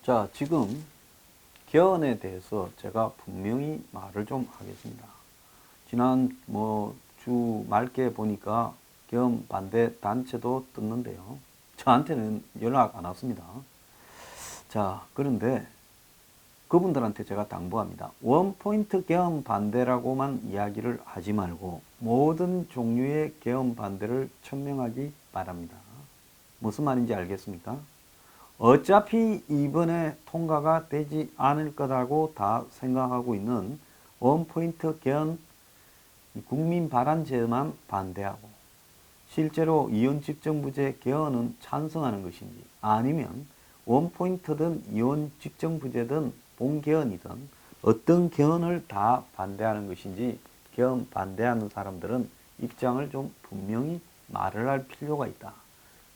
자, 지금 개헌에 대해서 제가 분명히 말을 좀 하겠습니다. 지난 주 말께 보니까 개헌 반대 단체도 떴는데요. 저한테는 연락 안 왔습니다. 자, 그런데 그분들한테 제가 당부합니다. 원포인트 개헌 반대라고만 이야기를 하지 말고 모든 종류의 개헌 반대를 천명하기 바랍니다. 무슨 말인지 알겠습니까? 어차피 이번에 통과가 되지 않을 거라고 다 생각하고 있는 원포인트 개헌 국민 발안제만 반대하고 실제로 이혼 직전부재 개헌은 찬성하는 것인지, 아니면 원포인트든 이혼 직전부재든 본개헌이든 어떤 개헌을 다 반대하는 것인지 개헌 반대하는 사람들은 입장을 좀 분명히 말을 할 필요가 있다.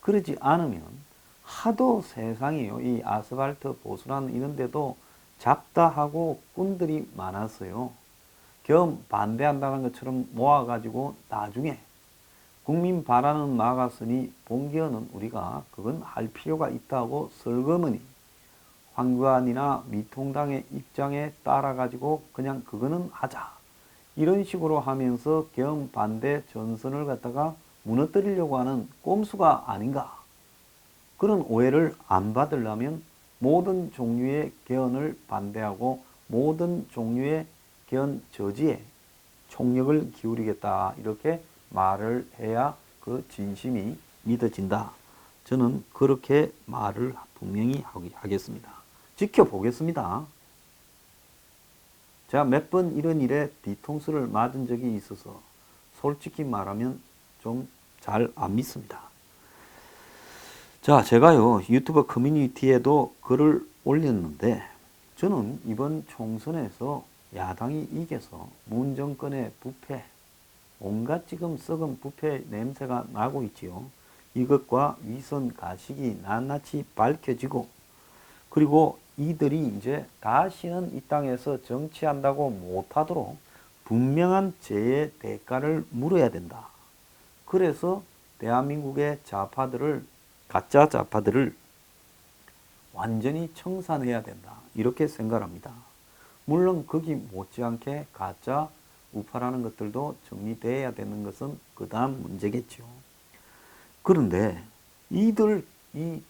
그러지 않으면 하도 세상이요, 이 아스팔트 보수란 이런 데도 잡다하고 꾼들이 많았어요. 개헌 반대한다는 것처럼 모아가지고 나중에 국민 발안은 막았으니 본개헌은 우리가 그건 할 필요가 있다고 설거머니 황교안이나 미통당의 입장에 따라가지고 그냥 그거는 하자, 이런 식으로 하면서 개헌 반대 전선을 갖다가 무너뜨리려고 하는 꼼수가 아닌가, 그런 오해를 안 받으려면 모든 종류의 개헌을 반대하고 모든 종류의 개헌 저지에 총력을 기울이겠다, 이렇게 말을 해야 그 진심이 믿어진다. 저는 그렇게 말을 분명히 하겠습니다. 지켜보겠습니다. 제가 몇 번 이런 일에 뒤통수를 맞은 적이 있어서 솔직히 말하면 좀 잘 안 믿습니다. 자, 제가요 유튜브 커뮤니티에도 글을 올렸는데, 저는 이번 총선에서 야당이 이겨서 문 정권의 부패, 온갖 지금 썩은 부패 냄새가 나고 있지요. 이것과 위선 가식이 낱낱이 밝혀지고, 그리고 이들이 이제 다시는 이 땅에서 정치한다고 못하도록 분명한 죄의 대가를 물어야 된다. 그래서 대한민국의 좌파들을, 가짜 좌파들을 완전히 청산해야 된다, 이렇게 생각합니다. 물론 거기 못지않게 가짜 우파라는 것들도 정리돼야 되는 것은 그 다음 문제겠죠. 그런데 이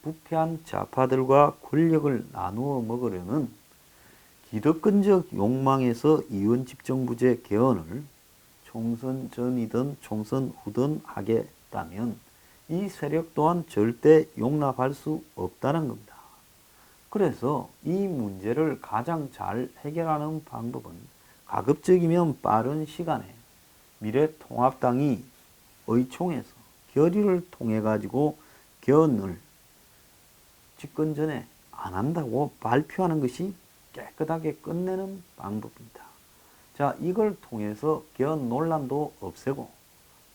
부패한 좌파들과 권력을 나누어 먹으려는 기득권적 욕망에서 이원 집정부제 개헌을 총선 전이든 총선 후든 하겠다면 이 세력 또한 절대 용납할 수 없다는 겁니다. 그래서 이 문제를 가장 잘 해결하는 방법은 가급적이면 빠른 시간에 미래통합당이 의총에서 결의를 통해 가지고 개헌을 집권 전에 안 한다고 발표하는 것이 깨끗하게 끝내는 방법입니다. 자, 이걸 통해서 개헌 논란도 없애고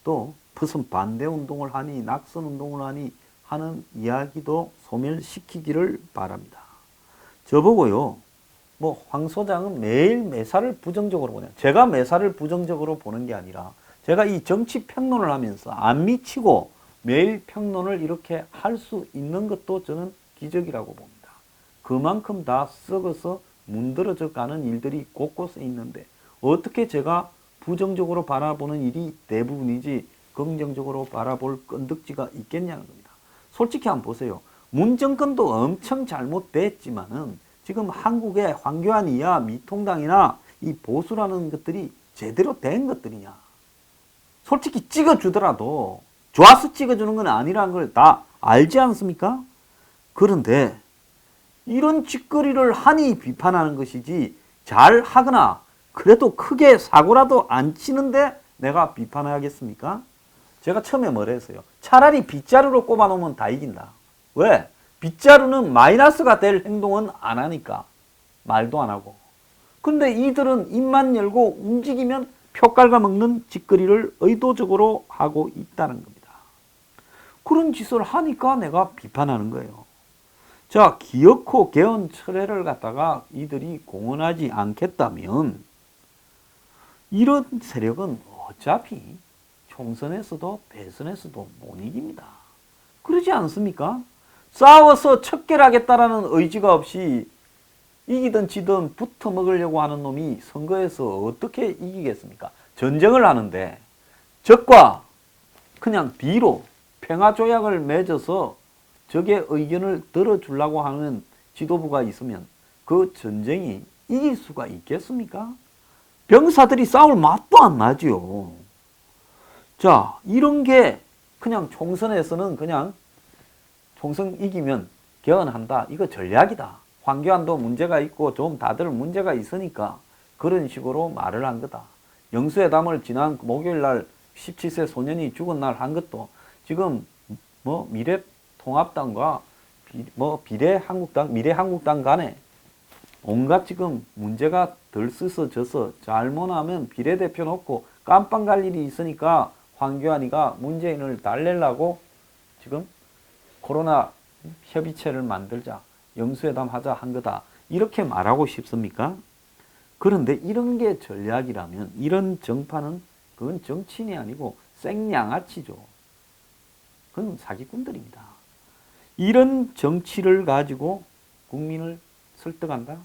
또 무슨 반대운동을 하니 낙선운동을 하니 하는 이야기도 소멸시키기를 바랍니다. 저보고요, 황 소장은 매일 매사를 부정적으로 보냐. 제가 매사를 부정적으로 보는 게 아니라 제가 이 정치 평론을 하면서 안 미치고 매일 평론을 이렇게 할 수 있는 것도 저는 기적이라고 봅니다. 그만큼 다 썩어서 문드러져 가는 일들이 곳곳에 있는데 어떻게 제가 부정적으로 바라보는 일이 대부분이지 긍정적으로 바라볼 건덕지가 있겠냐는 겁니다. 솔직히 한번 보세요. 문 정권도 엄청 잘못됐지만은 지금 한국의 황교안이야 미통당이나 이 보수라는 것들이 제대로 된 것들이냐. 솔직히 찍어주더라도 좋아서 찍어주는 건 아니라는 걸 다 알지 않습니까? 그런데 이런 짓거리를 하니 비판하는 것이지, 잘 하거나 그래도 크게 사고라도 안 치는데 내가 비판하겠습니까? 제가 처음에 뭐라 했어요? 차라리 빗자루로 꼽아놓으면 다 이긴다. 왜? 빗자루는 마이너스가 될 행동은 안 하니까. 말도 안 하고. 근데 이들은 입만 열고 움직이면 표 깔아먹는 짓거리를 의도적으로 하고 있다는 겁니다. 그런 짓을 하니까 내가 비판하는 거예요. 자, 기어코 개헌 철회를 갖다가 이들이 공언하지 않겠다면 이런 세력은 어차피 총선에서도 대선에서도 못 이깁니다. 그러지 않습니까? 싸워서 척결하겠다라는 의지가 없이 이기든 지든 붙어 먹으려고 하는 놈이 선거에서 어떻게 이기겠습니까? 전쟁을 하는데 적과 그냥 뒤로 평화조약을 맺어서 적의 의견을 들어주려고 하는 지도부가 있으면 그 전쟁이 이길 수가 있겠습니까? 병사들이 싸울 맛도 안 나지요. 자, 이런 게 그냥 총선에서는 그냥 총선 이기면 개헌한다. 이거 전략이다. 황교안도 문제가 있고 좀 다들 문제가 있으니까 그런 식으로 말을 한 거다. 영수회담을 지난 목요일 날 17세 소년이 죽은 날 한 것도 지금 뭐 미래통합당과 미래한국당 간에 온갖 지금 문제가 덜 쓰서져서 잘못하면 비례대표 놓고 깜빵 갈 일이 있으니까 황교안이가 문재인을 달래려고 지금 코로나 협의체를 만들자, 영수회담 하자 한 거다. 이렇게 말하고 싶습니까? 그런데 이런 게 전략이라면 이런 정파는 그건 정치인이 아니고 생양아치죠. 그건 사기꾼들입니다. 이런 정치를 가지고 국민을 설득한다?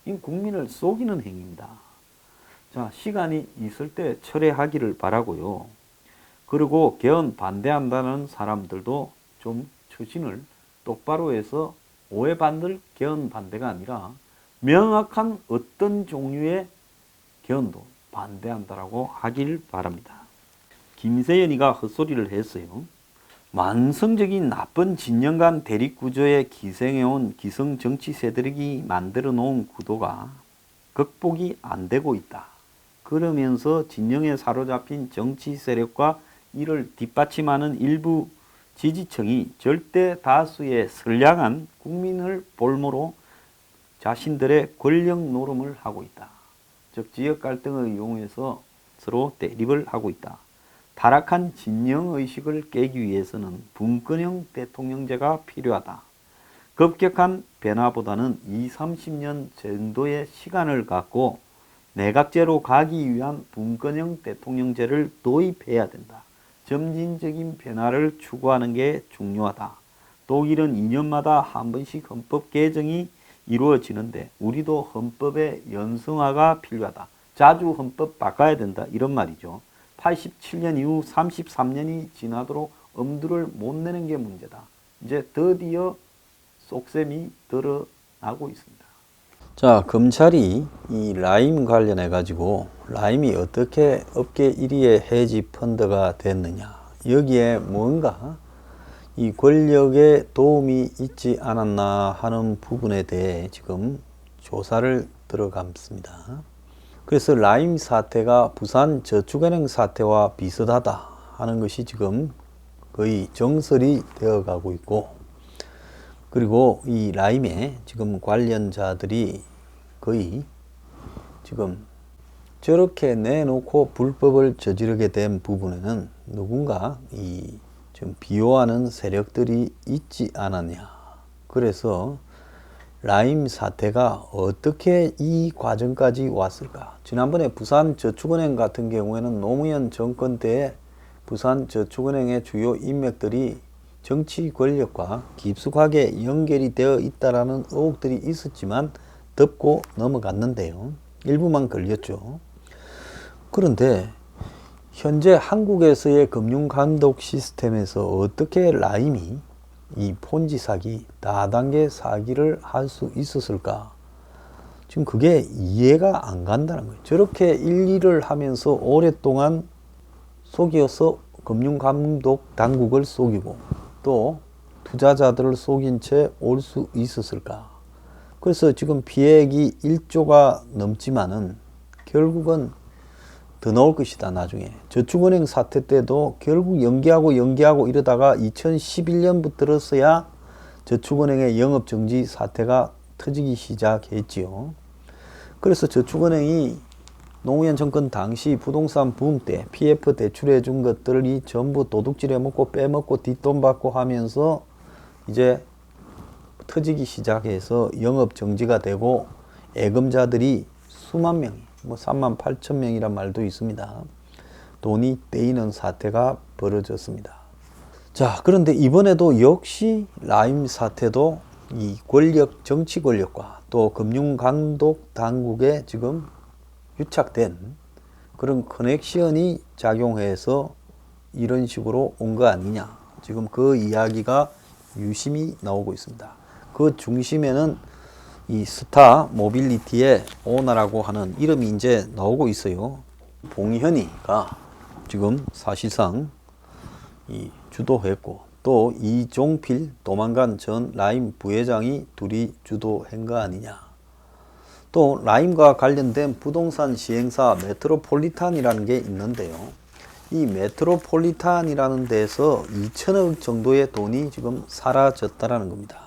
이 국민을 속이는 행위입니다. 자, 시간이 있을 때 철회하기를 바라고요. 그리고 개헌 반대한다는 사람들도 좀 처신을 똑바로 해서 오해받을 개헌 반대가 아니라 명확한 어떤 종류의 개헌도 반대한다라고 하길 바랍니다. 김세연이가 헛소리를 했어요. 만성적인 나쁜 진영 간 대립구조에 기생해온 기성 정치 세력이 만들어 놓은 구도가 극복이 안 되고 있다. 그러면서 진영에 사로잡힌 정치 세력과 이를 뒷받침하는 일부 지지층이 절대 다수의 선량한 국민을 볼모로 자신들의 권력 노름을 하고 있다. 즉 지역 갈등을 이용해서 서로 대립을 하고 있다. 타락한 진영의식을 깨기 위해서는 분권형 대통령제가 필요하다. 급격한 변화보다는 20-30년 정도의 시간을 갖고 내각제로 가기 위한 분권형 대통령제를 도입해야 된다. 점진적인 변화를 추구하는 게 중요하다. 독일은 2년마다 한 번씩 헌법 개정이 이루어지는데 우리도 헌법의 연성화가 필요하다. 자주 헌법 바꿔야 된다. 이런 말이죠. 87년 이후 33년이 지나도록 엄두를 못 내는 게 문제다. 이제 드디어 속셈이 드러나고 있습니다. 자, 검찰이 이 라임 관련해 가지고 라임이 어떻게 업계 1위의 헤지 펀드가 됐느냐, 여기에 뭔가 이 권력에 도움이 있지 않았나 하는 부분에 대해 지금 조사를 들어갔습니다. 그래서 라임 사태가 부산저축은행 사태와 비슷하다 하는 것이 지금 거의 정설이 되어 가고 있고, 그리고 이 라임에 지금 관련자들이 거의 지금 저렇게 내놓고 불법을 저지르게 된 부분에는 누군가 이 좀 비호하는 세력들이 있지 않았냐. 그래서 라임 사태가 어떻게 이 과정까지 왔을까? 지난번에 부산저축은행 같은 경우에는 노무현 정권 때에 부산저축은행의 주요 인맥들이 정치 권력과 깊숙하게 연결이 되어 있다라는 의혹들이 있었지만 덮고 넘어갔는데요. 일부만 걸렸죠. 그런데 현재 한국에서의 금융감독 시스템에서 어떻게 라임이 이 폰지 사기, 다단계 사기를 할 수 있었을까? 지금 그게 이해가 안 간다는 거예요. 저렇게 일일을 하면서 오랫동안 속여서 금융감독 당국을 속이고 또 투자자들을 속인 채 올 수 있었을까? 그래서 지금 피해액이 1조가 넘지만은 결국은 더 나올 것이다. 나중에 저축은행 사태 때도 결국 연기하고 이러다가 2011년부터서야 저축은행의 영업정지 사태가 터지기 시작했지요. 그래서 저축은행이 노무현 정권 당시 부동산 붐 때 PF 대출해 준 것들이 전부 도둑질해 먹고 빼먹고 뒷돈 받고 하면서 이제 터지기 시작해서 영업정지가 되고 예금자들이 수만 명이, 뭐 38,000명이란 말도 있습니다. 돈이 떼이는 사태가 벌어졌습니다. 자, 그런데 이번에도 역시 라임 사태도 이 권력, 정치 권력과 또 금융 감독 당국에 지금 유착된 그런 커넥션이 작용해서 이런 식으로 온 거 아니냐. 지금 그 이야기가 유심히 나오고 있습니다. 그 중심에는 이 스타 모빌리티의 오너라고 하는 이름이 이제 나오고 있어요. 봉현이가 지금 사실상 이 주도했고, 또 이종필 도망간 전 라임 부회장이 둘이 주도한 거 아니냐. 또 라임과 관련된 부동산 시행사 메트로폴리탄이라는 게 있는데요. 이 메트로폴리탄이라는 데서 2천억 정도의 돈이 지금 사라졌다라는 겁니다.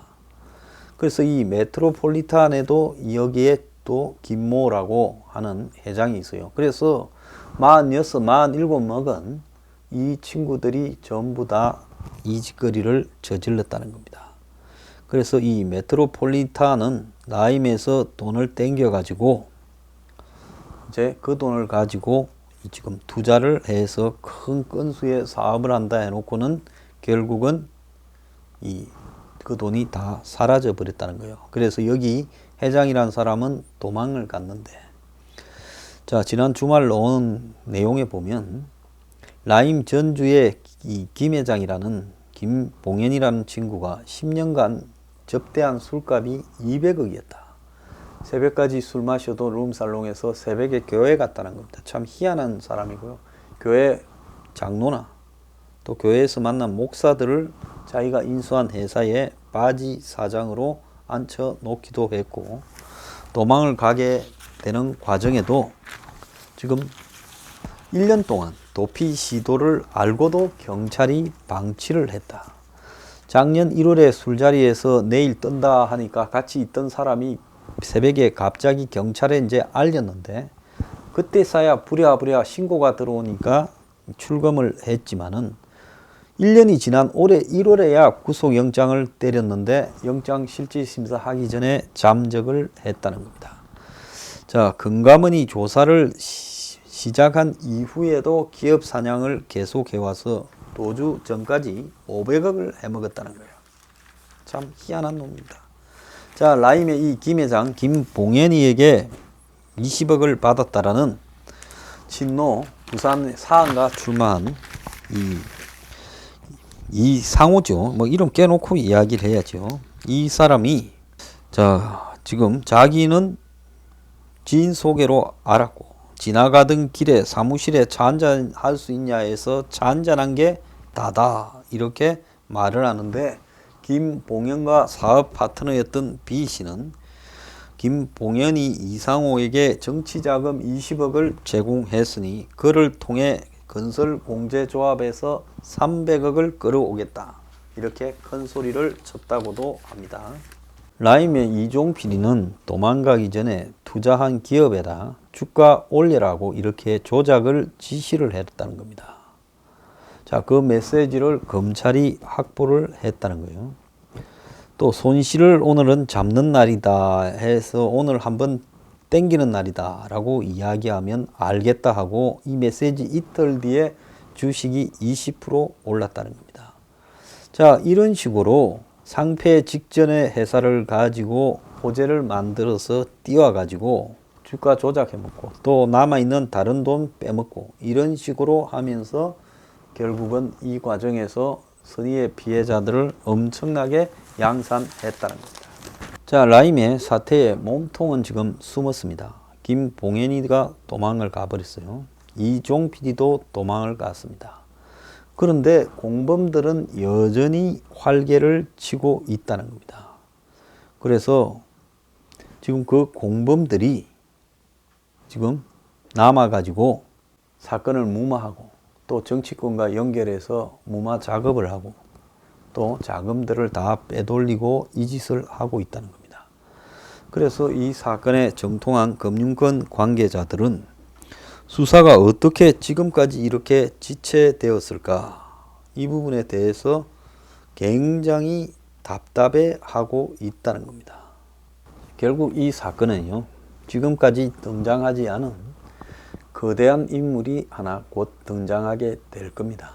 그래서 이 메트로폴리탄에도 여기에 또 김모라고 하는 회장이 있어요. 그래서 46, 47 먹은 이 친구들이 전부 다 이 짓거리를 저질렀다는 겁니다. 그래서 이 메트로폴리탄은 라임에서 돈을 땡겨 가지고 이제 그 돈을 가지고 지금 투자를 해서 큰 건수의 사업을 한다 해놓고는 결국은 그 돈이 다 사라져 버렸다는 거예요. 그래서 여기 회장이라는 사람은 도망을 갔는데, 자, 지난 주말 나온 내용에 보면 라임 전주의 이 김 회장이라는 김봉현이라는 친구가 10년간 접대한 술값이 200억이었다. 새벽까지 술 마셔도 룸살롱에서 새벽에 교회 갔다는 겁니다. 참 희한한 사람이고요. 교회 장로나 또 교회에서 만난 목사들을 자기가 인수한 회사에 바지 사장으로 앉혀 놓기도 했고, 도망을 가게 되는 과정에도 지금 1년 동안 도피 시도를 알고도 경찰이 방치를 했다. 작년 1월에 술자리에서 내일 뜬다 하니까 같이 있던 사람이 새벽에 갑자기 경찰에 이제 알렸는데, 그때서야 부랴부랴 신고가 들어오니까 출금을 했지만은 1년이 지난 올해 1월에야 구속영장을 때렸는데 영장실질심사 하기 전에 잠적을 했다는 겁니다. 자, 금감원이 조사를 시작한 이후에도 기업 사냥을 계속해와서 도주 전까지 500억을 해먹었다는 거예요. 참 희한한 놈입니다. 자, 라임의 이 김 회장 김봉현이에게 20억을 받았다라는 친노 부산 사안가 출마한 이 상호죠. 뭐 이름 깨놓고 이야기를 해야죠. 이 사람이 자, 지금 자기는 지인 소개로 알았고, 지나가던 길에 사무실에 차 한잔 할 수 있냐 해서 차 한잔한 게 다다 이렇게 말을 하는데, 김봉현과 사업 파트너였던 B 씨는 김봉현이 이상호에게 정치자금 20억을 제공했으니 그를 통해 건설공제조합에서 300억을 끌어오겠다, 이렇게 큰 소리를 쳤다고도 합니다. 라임의 이종필이는 도망가기 전에 투자한 기업에다 주가 올려라고 이렇게 조작을 지시를 했다는 겁니다. 자, 그 메시지를 검찰이 확보를 했다는 거예요. 또 손실을 오늘은 잡는 날이다 해서 오늘 한번 땡기는 날이다 라고 이야기하면 알겠다 하고 이 메시지 이틀 뒤에 주식이 20% 올랐다는 겁니다. 자, 이런 식으로 상폐 직전에 회사를 가지고 호재를 만들어서 띄워가지고 주가 조작해먹고 또 남아있는 다른 돈 빼먹고 이런 식으로 하면서 결국은 이 과정에서 선의의 피해자들을 엄청나게 양산했다는 겁니다. 자, 라임의 사태의 몸통은 지금 숨었습니다. 김봉현이가 도망을 가버렸어요. 이종필이도 도망을 갔습니다. 그런데 공범들은 여전히 활개를 치고 있다는 겁니다. 그래서 지금 그 공범들이 지금 남아가지고 사건을 무마하고 또 정치권과 연결해서 무마 작업을 하고 또 자금들을 다 빼돌리고 이 짓을 하고 있다는 겁니다. 그래서 이 사건에 정통한 금융권 관계자들은 수사가 어떻게 지금까지 이렇게 지체되었을까, 이 부분에 대해서 굉장히 답답해하고 있다는 겁니다. 결국 이 사건은요, 지금까지 등장하지 않은 거대한 인물이 하나 곧 등장하게 될 겁니다.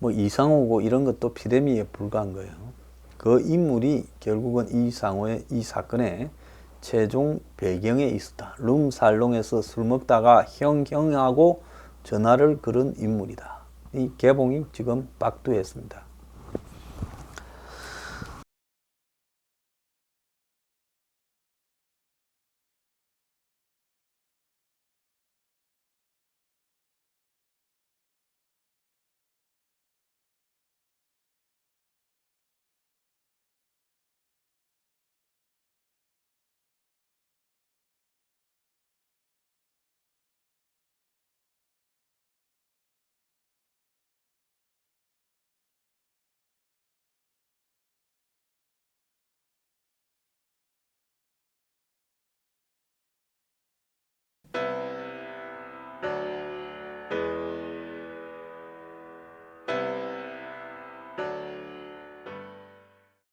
뭐 이상호고 이런 것도 피대미에 불과한 거예요. 그 인물이 결국은 이상호의 이 사건의 최종 배경에 있었다. 룸살롱에서 술 먹다가 형하고 전화를 걸은 인물이다. 이 개봉이 지금 박두했습니다.